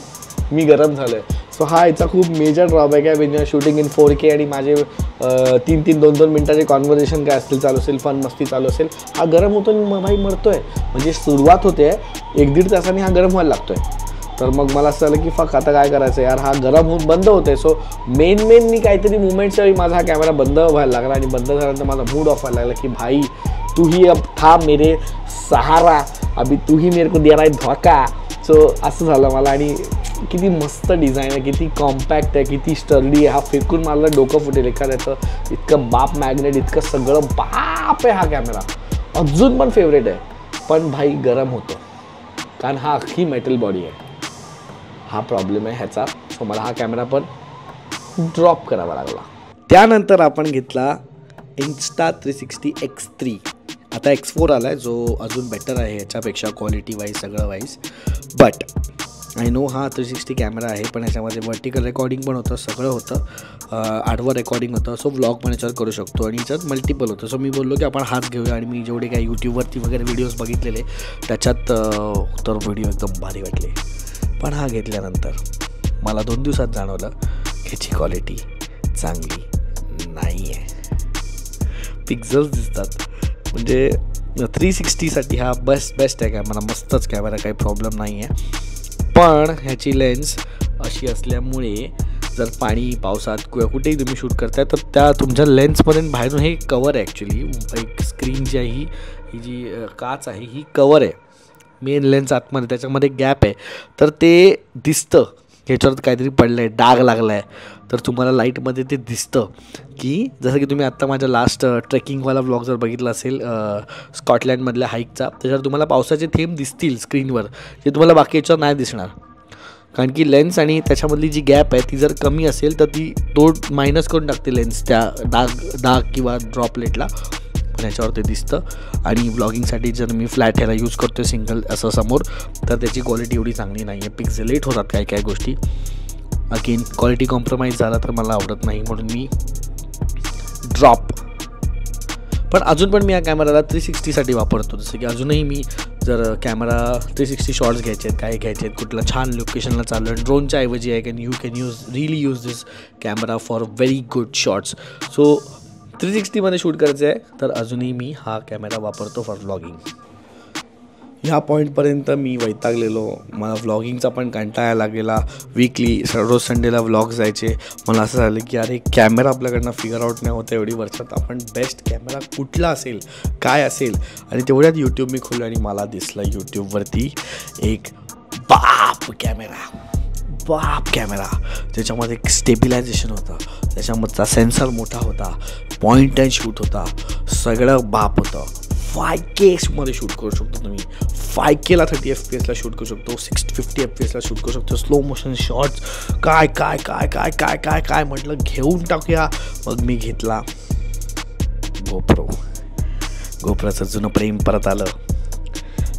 मी गरम झालं आहे. सो हा याचा खूप मेजर ड्रॉबॅक आहे वेन शूटिंग इन 4K आणि माझे 3-3, 2-2 मिनटाचे कॉन्व्हर्सेशन काय असतील चालू असेल, फन मस्ती चालू असेल, हा गरम होतो आणि भाई मरतोय. म्हणजे सुरुवात होते 1-1.5 तासांनी हा गरम व्हायला लागतोय. तर मग मला असं झालं की फक आता काय करायचं यार, हा गरम होऊन बंद होतोय. सो मेन मी काहीतरी मुवमेंटच्या वेळी माझा हा कॅमेरा बंद व्हायला लागला आणि बंद झाल्यानंतर माझा मूड ऑफ व्हायला लागला की भाई तू ही अब था मेरे सहारा, अभी तू ही मेरे को दे रहा है धोका. सो असं झालं मला. आणि किती मस्त डिझाईन आहे, किती कॉम्पॅक्ट आहे, किती स्टर्डी आहे. हा फेकून मला डोकं फुटेल एखाद्याचं. इतकं बाप मॅग्नेट, इतकं सगळं बाप आहे हा कॅमेरा. अजून पण फेवरेट आहे. पण भाई गरम होतो कारण हा अख्खी मेटल बॉडी आहे. हा प्रॉब्लेम आहे ह्याचा. सो मला हा कॅमेरा पण ड्रॉप करावा लागला. त्यानंतर आपण घेतला Insta360 X3. आता X4 आला आहे जो अजून बेटर आहे ह्याच्यापेक्षा क्वालिटी वाईज, सगळं वाईज. बट आय नो हा 360 कॅमेरा आहे, पण ह्याच्यामध्ये वर्टिकल रेकॉर्डिंग पण होतं, सगळं होतं. आडवं रेकॉर्डिंग होतं. सो व्लॉग पण याच्यावर करू शकतो आणि याच्यात मल्टिपल होतं. सो मी बोललो की आपण हाच घेऊया. आणि मी जेवढे काही यूट्यूबवरती वगैरे व्हिडिओज बघितलेले त्याच्यात तर व्हिडिओ एकदम भारी वाटले. पण हा घेतल्यानंतर मला 2 दिवसात जाणवलं ह्याची क्वालिटी चांगली नाही आहे. पिक्झल्स दिसतात. म्हणजे 360साठी हा बेस्ट आहे कॅमेरा, मस्तच कॅमेरा, काही प्रॉब्लेम नाही आहे. पण ह्याची लेन्स अशी असल्यामुळे जर पाणी पावसात किंवा कुठेही तुम्ही शूट करताय तर त्या तुमच्या लेन्सपर्यंत बाहेरून हे कवर आहे. ॲक्च्युली एक स्क्रीन जी आहे ही जी काच आहे ही कवर आहे. मेन लेन्स आतमध्ये त्याच्यामध्ये गॅप आहे. तर ते दिसतं ह्याच्यावर काहीतरी पडलं आहे, डाग लागला आहे. तर तुम्हाला लाईटमध्ये ते दिसतं की जसं की तुम्ही आत्ता माझ्या लास्ट ट्रेकिंगवाला व्लॉग जर बघितला असेल स्कॉटलँडमधल्या हाईकचा, त्याच्यावर तुम्हाला पावसाचे थेंब दिसतील स्क्रीनवर, जे तुम्हाला बाकी याच्यावर नाही दिसणार. कारण की लेन्स आणि त्याच्यामधली जी गॅप आहे ती जर कमी असेल तर ती तो मायनस करून टाकते लेन्स त्या डाग किंवा ड्रॉपलेटला. पण ह्याच्यावर ते दिसतं. आणि व्लॉगिंगसाठी जर मी फ्लॅट ह्याला यूज करतो सिंगल असं समोर, तर त्याची क्वालिटी एवढी चांगली नाही आहे. पिक्सेलेट होतात काही गोष्टी. अगेन क्वालिटी कॉम्प्रोमाइज झाला तर मला आवडत नाही, म्हणून मी ड्रॉप. पण अजून पण मी या कॅमेराला 360साठी वापरतो. जसं की अजूनही मी जर कॅमेरा 360 शॉट्स घ्यायचे आहेत, काय घ्यायचे आहेत, कुठल्या छान लोकेशनला चाललं आहे, ड्रोनच्या ऐवजी आहे can really use this camera for very good shots. So 360मध्ये शूट करायचं आहे तर अजूनही मी हा कॅमेरा वापरतो फॉर व्लॉगिंग. ह्या पॉईंटपर्यंत मी वैतागलेलो. मला व्लॉगिंगचा पण कंटाळा लागलेला. वीकली रोज संडेला व्लॉग जायचे. मला असं झालं की अरे कॅमेरा आपल्याकडनं फिगर आउट नाही होतं एवढी वर्षात. आपण बेस्ट कॅमेरा कुठला असेल, काय असेल. आणि तेवढ्यात यूट्यूब मी खोललं आणि मला दिसला यूट्यूबवरती एक बाप कॅमेरा ज्याच्यामध्ये एक स्टेबिलायझेशन होतं, त्याच्यामधचा सेन्सर मोठा होता, पॉईंट अँड शूट होता, सगळं बाप होतं. 5Kमध्ये शूट करू शकतो तुम्ही. 5Kला 30 FPS शूट करू शकतो, 650 FPS शूट करू शकतो, स्लो मोशन शॉट्स. काय काय काय काय काय काय काय म्हटलं घेऊन टाकूया. मग मी घेतला गोप्रोचं जुनं प्रेम परत आलं,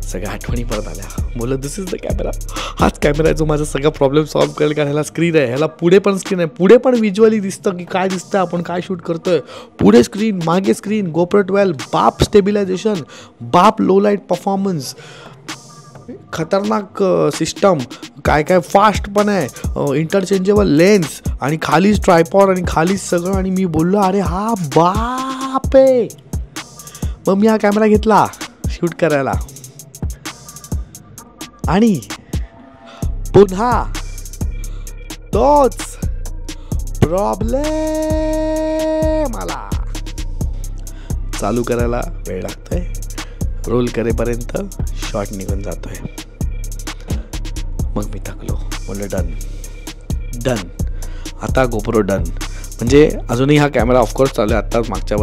सगळ्या आठवणी परत आल्या. बोललं दिस इज द कॅमेरा. हाच कॅमेरा आहे जो माझा सगळा प्रॉब्लेम सॉल्व्ह करेल. कारण ह्याला स्क्रीन आहे, ह्याला पुढे पण स्क्रीन आहे, पुढे पण विज्युअली दिसतं की काय दिसतं, आपण काय शूट करतोय. पुढे स्क्रीन, मागे स्क्रीन, GoPro 12, बाप स्टेबिलायझेशन, बाप लो लाईट परफॉर्मन्स, खतरनाक सिस्टम, काय काय फास्ट पण आहे, इंटरचेंजेबल लेन्स आणि खालीच ट्रायपॉड आणि खालीच सगळं. आणि मी बोललो अरे हा बाप आहे. मग मी हा कॅमेरा घेतला शूट करायला आणि पुन्हा तोच प्रॉब्लेम आला. चालू करायला वेळ लागतोय, रोल करेपर्यंत शॉट निघून जातोय. मग मी थकलो, बोललो डन. आता GoPro डन. म्हणजे अजूनही हा कॅमेरा ऑफकोर्स चालू आहे. आत्ताच मागच्या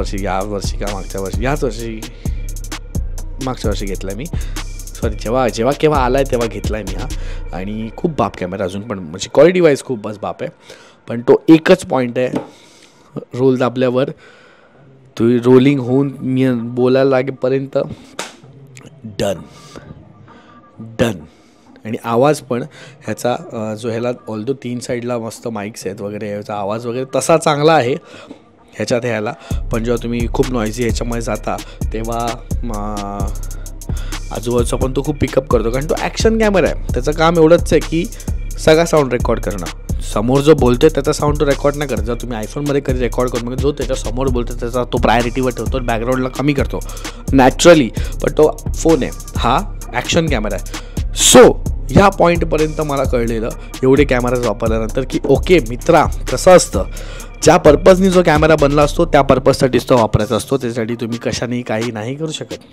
वर्षी घेतला मी. सॉरी जेव्हा केव्हा आला आहे तेव्हा घेतला आहे मी हा. आणि खूप बाप कॅमेरा अजून पण, म्हणजे क्वालिटी वाईज खूप बस बाप आहे. पण तो एकच पॉईंट आहे, रोल दाबल्यावर तू रोलिंग होऊन मी बोलायला लागेपर्यंत डन. आणि आवाज पण ह्याचा जो ह्याला ऑल्दो 3 साईडला मस्त माईक्स आहेत वगैरे, ह्याचा आवाज वगैरे तसा चांगला आहे ह्याच्यात ह्याला. पण जेव्हा तुम्ही खूप नॉइझी ह्याच्यामध्ये जाता तेव्हा आजूबाजूचा पण तो खूप पिकअप करतो. कारण तो ॲक्शन कॅमेरा आहे. त्याचं काम एवढंच आहे की सगळा साऊंड रेकॉर्ड करणं. समोर जो बोलतोय त्याचा साऊंड तो रेकॉर्ड नाही करत. जर तुम्ही आयफोनमध्ये कधी रेकॉर्ड करून मग जो त्याच्या समोर बोलतो त्याचा तो प्रायोरिटीवर ठेवतो, बॅकग्राऊंडला कमी करतो नॅचरली. पण तो फोन आहे हा ॲक्शन कॅमेरा आहे. सो ह्या पॉईंटपर्यंत मला कळलेलं एवढे कॅमेराज वापरल्यानंतर की ओके मित्रा, कसं असतं, ज्या पर्पजनी जो कॅमेरा बनला असतो त्या पर्पजसाठीच तो वापरायचा असतो. त्यासाठी तुम्ही कशाने काही नाही करू शकत.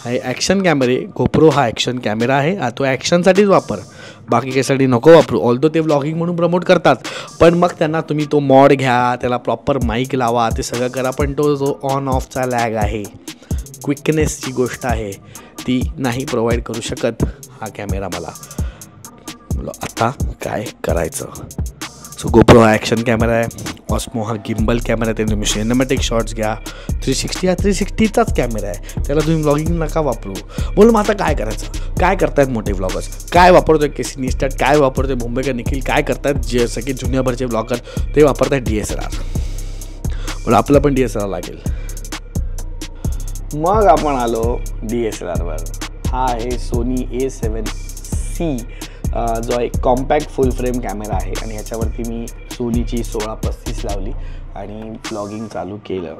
हे ॲक्शन कॅमेरे, गोप्रो हा ॲक्शन कॅमेरा आहे, तो ॲक्शनसाठीच वापर, बाकी काहीसाठी नको वापरू. ऑल्दो ते व्लॉगिंग म्हणून प्रमोट करतात, पण मग त्यांना तुम्ही तो मॉड घ्या, त्याला प्रॉपर माईक लावा, ते सगळं करा, पण तो जो ऑन ऑफचा लॅग आहे, क्विकनेसची गोष्ट आहे, ती नाही प्रोव्हाइड करू शकत हा कॅमेरा मला. आता काय करायचं? सो गोप्रो हा ॲक्शन कॅमेरा आहे, ऑस्मो हा गिम्बल कॅमेरा आहे, तुम्ही सिनेमॅटिक शॉट्स घ्या. 360 हा 360चाच कॅमेरा आहे, त्याला तुम्ही व्लॉगिंग नका वापरू. बोल मग आता काय करायचं? काय करतायत मोठे व्लॉगर्स? काय वापरतोय केसी निस्टाट, काय वापरतोय मुंबईकर निखिल, काय करतायत जे सगळे जुन्याभरचे ब्लॉगर, ते वापरतायत DSLR. बोला आपलं पण DSLR लागेल. मग आपण आलो DSLRवर. हा आहे सोनी A7C, जो एक कॉम्पॅक्ट फुल फ्रेम कॅमेरा आहे आणि ह्याच्यावरती मी सोनीची 16-35 लावली आणि व्लॉगिंग चालू केलं.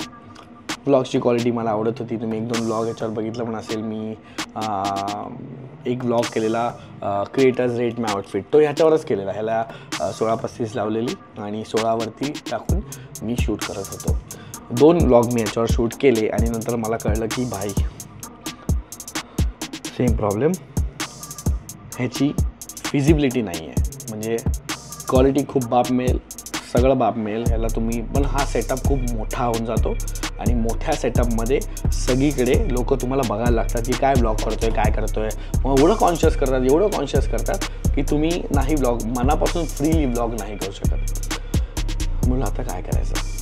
व्लॉग्सची क्वालिटी मला आवडत होती. तुम्ही 1-2 व्लॉग ह्याच्यावर बघितलं पण असेल. मी एक व्लॉग केलेला क्रिएटर्स रेट माय आउटफिट, तो ह्याच्यावरच केलेला. ह्याला 16-35 लावलेली आणि 16वरती टाकून मी शूट करत होतो. 2 व्लॉग मी ह्याच्यावर शूट केले आणि नंतर मला कळलं की भाई सेम प्रॉब्लेम, ह्याची फिजिबिलिटी नाही आहे. म्हणजे क्वालिटी खूप बाप मिळेल, सगळं बाप मिळेल ह्याला तुम्ही, पण हा सेटअप खूप मोठा होऊन जातो आणि मोठ्या सेटअपमध्ये सगळीकडे लोक तुम्हाला बघायला लागतात की काय ब्लॉग करतोय, काय करतोय. मग एवढं कॉन्शियस करतात की तुम्ही नाही ब्लॉग, मनापासून फ्रीली ब्लॉग नाही करू शकत. म्हणून आता काय करायचं?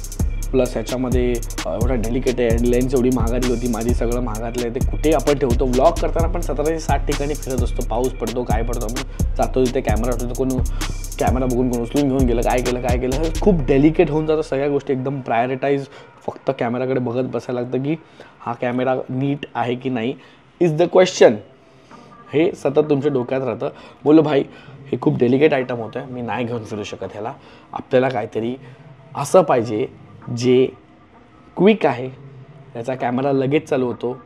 प्लस ह्याच्यामध्ये एवढा डेलिकेट आहे, लेन्स एवढी महागातली होती माझी, सगळं महागातलं आहे, ते कुठे आपण ठेवतो? व्लॉग करताना आपण 17 ते 60 ठिकाणी फिरत असतो, पाऊस पडतो, काय पडतो, आपण जातो तिथे कॅमेरा ठेवतो, कोण कॅमेरा बघून कोण उचलून घेऊन गेलं, काय केलं, खूप डेलिकेट होऊन जातं सगळ्या गोष्टी, एकदम प्रायोरिटाईज. फक्त कॅमेराकडे बघत बसायला लागतं की हा कॅमेरा नीट आहे की नाही, इज द क्वेश्चन. हे सतत तुमच्या डोक्यात राहतं. बोलो भाई हे खूप डेलिकेट आयटम होतं आहे, मी नाही घेऊन फिरू शकत ह्याला. आपल्याला काहीतरी असं पाहिजे जे क्विक आहे, त्याचा कॅमेरा लगेच चालू होतो,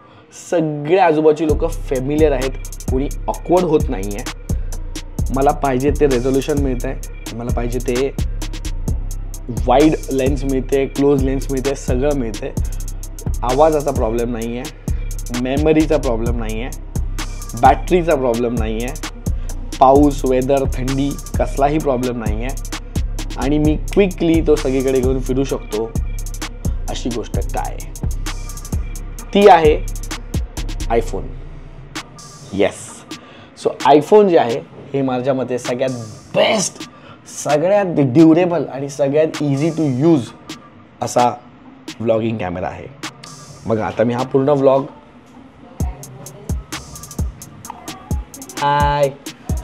सगळे आजूबाजूची लोक फेमिलियर आहेत, कोणी ऑकवर्ड होत नाही आहे. मला पाहिजे ते रेझोल्युशन मिळतं आहे, मला पाहिजे ते वाईड लेन्स मिळते, क्लोज लेन्स मिळते, सगळं मिळते. आवाजाचा प्रॉब्लेम नाही आहे, मेमरीचा प्रॉब्लेम नाही आहे, बॅटरीचा प्रॉब्लेम नाही आहे, पाऊस, वेदर, थंडी कसलाही प्रॉब्लेम नाही आहे आणि मी क्विकली तो सगळीकडे घेऊन फिरू शकतो. अशी गोष्ट काय? ती आहे आयफोन. येस. सो आयफोन जे आहे हे माझ्या मते सगळ्यात बेस्ट, सगळ्यात ड्युरेबल आणि सगळ्यात इझी टू यूज असा व्लॉगिंग कॅमेरा आहे. बघा आता मी हा पूर्ण व्लॉग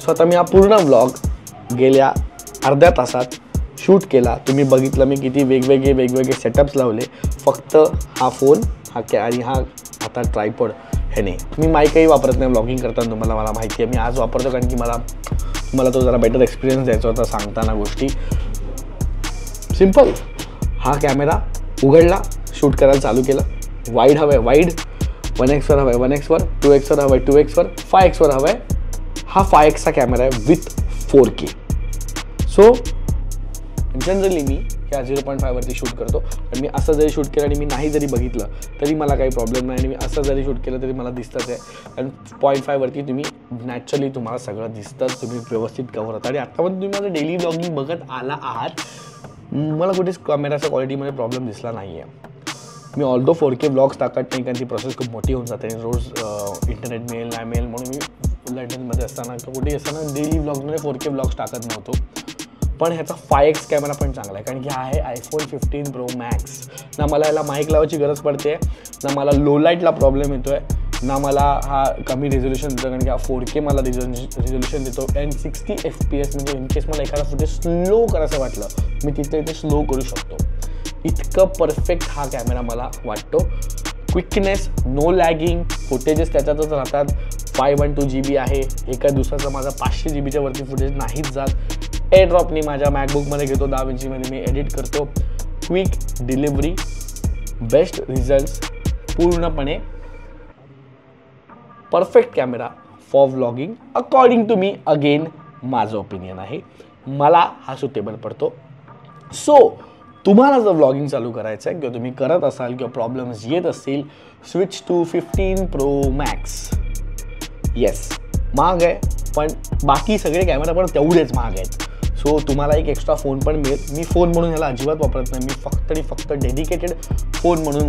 आता मी हा पूर्ण व्लॉग गेल्या अर्ध्या तासात शूट केला. तुम्ही बघितलं मी किती वेगवेगळे सेटअप्स लावले. फक्त हा फोन आणि हा आता ट्रायपॉड ह्याने. मी माईकही वापरत नाही व्लॉगिंग करताना, तुम्हाला मला माहिती आहे. मी आज वापरतो कारण की मला तो जरा बेटर एक्सपिरियन्स द्यायचा होता सांगताना गोष्टी. सिम्पल. हा कॅमेरा उघडला, शूट करायला चालू केलं. वाईड हवं आहे वाईड, 1x वर हवं आहे 1x वर, 2x वर हवं आहे 2x वर, 5x वर हवं आहे. हा 5x चा कॅमेरा आहे विथ 4K. सो जनरली मी ह्या 0.5 वरती शूट करतो. पण मी असं जरी शूट केलं आणि मी नाही जरी बघितलं तरी मला काही प्रॉब्लेम नाही आणि मी असं जरी शूट केलं तरी मला दिसतंच आहे. कारण 0.5 वरती तुम्ही नॅचरली तुम्हाला सगळं दिसतं, तुम्ही व्यवस्थित कव्हर होता. आणि आत्तापर्यंत तुम्ही माझं डेली ब्लॉगिंग बघत आला आहात, मला कुठेच कॅमेराच्या क्वालिटीमध्ये प्रॉब्लेम दिसला नाही आहे. मी ऑल्दो 4K ब्लॉग्स टाकत नाही कारण ती प्रोसेस खूप मोठी होऊन जाते. रोज इंटरनेट मिळेल नाही मिळेल म्हणून मी लंडनमध्ये असताना किंवा कुठेही असताना डेली ब्लॉगमध्ये 4K ब्लॉग्स टाकत नव्हतो. पण ह्याचा 5x कॅमेरा पण चांगला आहे कारण की हा आहे iPhone 15 Pro Max. ना मला याला माईक लावायची गरज पडते, ना मला लो लाईटला प्रॉब्लेम येतो आहे, ना मला हा कमी रेझोल्युशन देतो कारण की हा 4K मला रेझोल्युशन देतो. आणि 60 FPS म्हणजे इन केस मला एखादा फुटेज स्लो करायचं वाटलं मी तिथे स्लो करू शकतो. इतकं परफेक्ट हा कॅमेरा मला वाटतो. क्विकनेस, नो लॅगिंग, फुटेजेस त्याच्यातच राहतात. 512 GB आहे. एका दिवसाचा माझा 500 GBच्या वरती फुटेज नाहीच जात. एअरड्रॉपनी माझ्या मॅकबुकमध्ये घेतो, DaVinci मी एडिट करतो. क्विक डिलिव्हरी, बेस्ट रिझल्ट्स, पूर्णपणे perfect camera for vlogging according to me. Again माझं ओपिनियन आहे, मला हा सुटेबल पडतो. सो तुम्हाला जर व्लॉगिंग चालू करायचं आहे किंवा तुम्ही करत असाल किंवा प्रॉब्लेम्स येत असतील, switch to 15 Pro Max. Yes, महाग आहे, पण बाकी सगळे कॅमेरा पण तेवढेच महाग आहेत. सो तुम्हाला एक एक्स्ट्रा फोन पण मिळेल. मी फोन म्हणून ह्याला अजिबात वापरत नाही, मी फक्त आणि फक्त डेडिकेटेड फोन म्हणून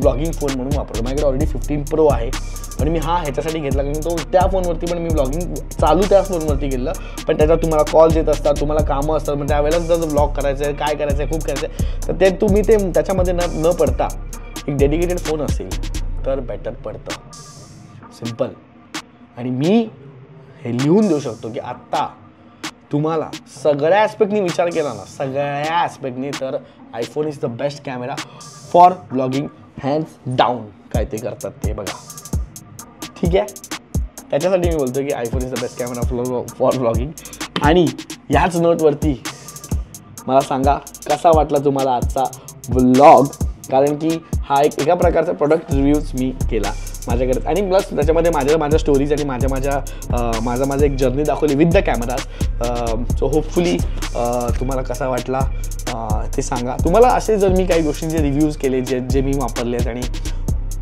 ब्लॉगिंग फोन म्हणून वापरतो. माझ्याकडे ऑलरेडी 15 Pro आहे, पण मी ह्याच्यासाठी घेतला कारण तो त्या फोनवरती पण मी ब्लॉगिंग चालू त्याच फोनवरती केलं. पण त्याच्यात तुम्हाला कॉल्स येत असतात, तुम्हाला कामं असतात, पण त्यावेळेलाच जर ब्लॉग करायचं आहे, काय करायचं आहे, खूप करायचं आहे, तर ते तुम्ही त्याच्यामध्ये न पडता एक डेडिकेटेड फोन असेल तर बेटर पडतं. सिम्पल. आणि मी हे लिहून देऊ शकतो की आत्ता तुम्हाला सगळ्या ॲस्पेक्टनी विचार केला ना, सगळ्या ॲस्पेक्टनी, तर iPhone is the best camera for blogging, hands down. काय ते करतात ते बघा, ठीक आहे. त्याच्यासाठी मी बोलतो की iPhone is the best camera for blogging. आणि याच नोटवरती मला सांगा कसा वाटला तुम्हाला आजचा व्लॉग, कारण की हा एका प्रकारचा प्रोडक्ट रिव्ह्यूज मी केला माझ्याकडे. आणि प्लस त्याच्यामध्ये माझ्या स्टोरीज आणि माझं एक जर्नी दाखवली with the cameras. So hopefully तुम्हाला कसा वाटला ते सांगा. तुम्हाला असे जर मी काही गोष्टींचे रिव्ह्यूज केले जे मी वापरलेत आणि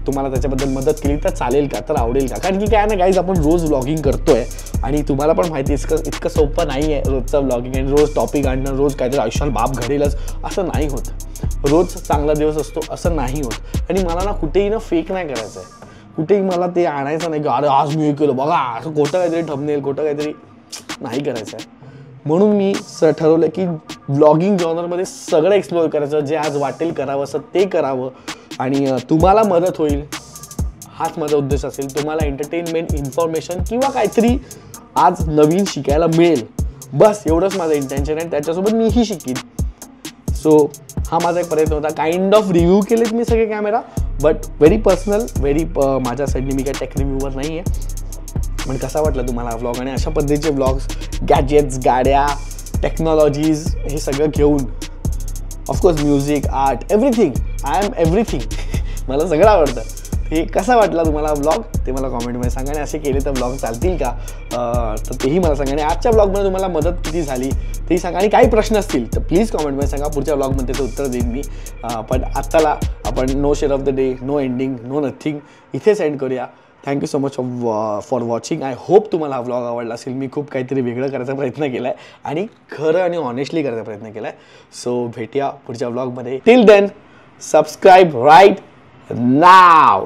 तुम्हाला त्याच्याबद्दल मदत केली तर चालेल का, तर आवडेल का? कारण की काय ना गाईज, आपण रोज व्लॉगिंग करतोय आणि तुम्हाला पण माहिती आहे इतकं सोपं नाही आहे रोजचं व्लॉगिंग. आणि रोज टॉपिक आणणं, रोज काहीतरी आयुष्याला बाप घडेलच असं नाही होत. रोज चांगला दिवस असतो असं नाही होत. आणि मला ना कुठेही ना फेक नाही करायचं आहे, कुठेही मला ते आणायचं नाही की अरे आज मी हे केलं बघा, असं खोटं काहीतरी ठमनेल, खोटं काहीतरी नाही करायचं आहे. म्हणून मी ठरवलं की व्लॉगिंग जॉनरमध्ये सगळं एक्सप्लोअर करायचं, जे आज वाटेल करावं असं ते करावं आणि तुम्हाला मदत होईल हाच माझा उद्देश असेल. तुम्हाला एंटरटेनमेंट, इन्फॉर्मेशन किंवा काहीतरी आज नवीन शिकायला मिळेल, बस एवढंच माझं इंटेन्शन आहे. त्याच्यासोबत मीही शिकीन. सो हा माझा एक प्रयत्न होता. काइंड ऑफ रिव्ह्यू केलेत मी सगळे कॅमेरा, बट व्हेरी पर्सनल, माझ्या साईडने मी काय टेक रिव्ह्यूवर नाही आहे. पण कसा वाटला तुम्हाला व्लॉग? आणि अशा पद्धतीचे व्लॉग्स, गॅजेट्स, गाड्या, टेक्नॉलॉजीज हे सगळं घेऊन, of course music, art, everything, I am everything, मला सगळं आवडतं. हे कसा वाटला तुम्हाला व्लॉग ते मला कॉमेंटमध्ये सांगा. आणि असे केले तर व्लॉग चालतील का तर तेही मला सांगा. आणि आजच्या व्लॉगमध्ये तुम्हाला मदत किती झाली तेही सांगा. आणि काही प्रश्न असतील तर प्लीज कॉमेंटमध्ये सांगा, पुढच्या व्लॉगमध्ये त्याचं उत्तर देईन मी. पण आत्ताला आपण no share of the day, no ending, no nothing इथे सेंड करूया. Thank you so much for watching. I hope तुम्हाला हा व्लॉग आवडला असेल. मी खूप काहीतरी वेगळं करायचा प्रयत्न केला आहे आणि खरं आणि ऑनेस्टली करायचा प्रयत्न केला आहे. सो भेटूया पुढच्या व्लॉगमध्ये. Till then subscribe right now.